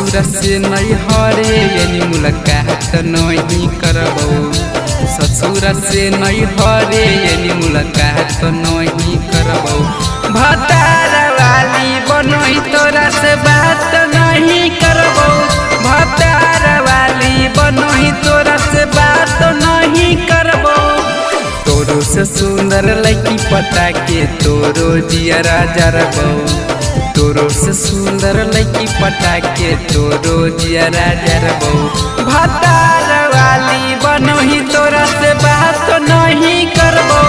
ससुर से नहीं हरे यानी मुलाकात नहीं करबो। ससुर से नहीं हरे यानी मुलाकात नहीं करबो। भतार वाली बनोही तोरा से बात नहीं करबो। भतार वाली बनोही तोरा से बात नहीं करबो। तोरो से सुंदर लड़की पटा के तोरो जियरा जरबो। तोरो से सुंदर लड़की पटा के तोरो जियरा जरबो। भतार वाली बनोही तोरा से बात नहीं करबो।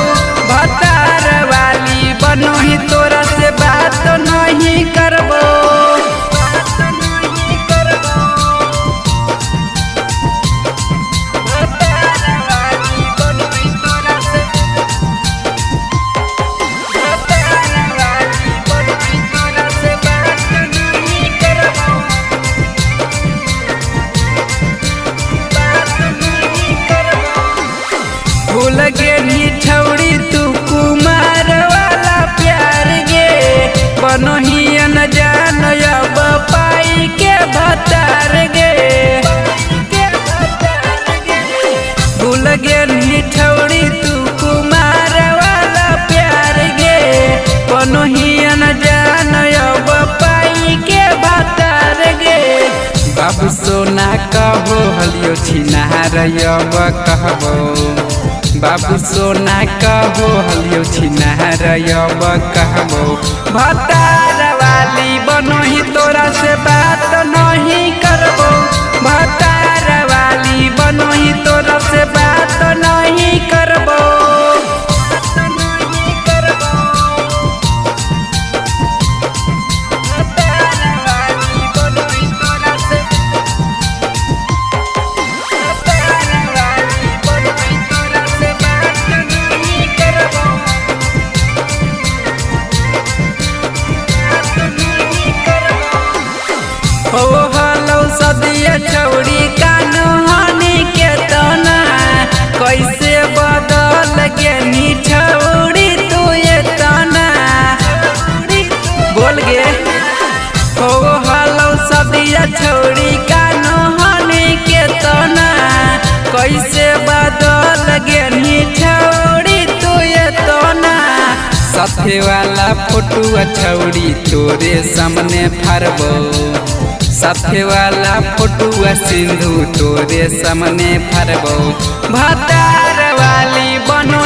भतार वाली बनोही तोरा से बात नहीं करबो। भूल गे छौड़ी तू कुमार वाला प्यार गे। बनोही न जान अब पाई के भतार गे। भूल गे छौड़ी तू कुमार वाला प्यार गे। बनोही न जान अब पाई के भतार गे। बाबू सोना कहो हलियो छिनार अब कहबो। बाबू सोना कहो हलियो छिनार अब कहबो। भतार वाली बनोही तोरा से बात नहीं करबो। भतार वाली बनोही तोरा से बात नहीं करबो। हो हलो सदिया छौड़ी कानूनी के तना। कैसे बदल गे छौड़ी तू ये तना। बोल गे हो हलो सदिया छौड़ी कानूनी के तना। कैसे बदल गे छौड़ी तू ये तना। साथे वाला फोटो छौड़ी तोरे सामने फारबो। साथे वाला फोटो सिंधु तोरे सामने फारबो। भतार वाली बनो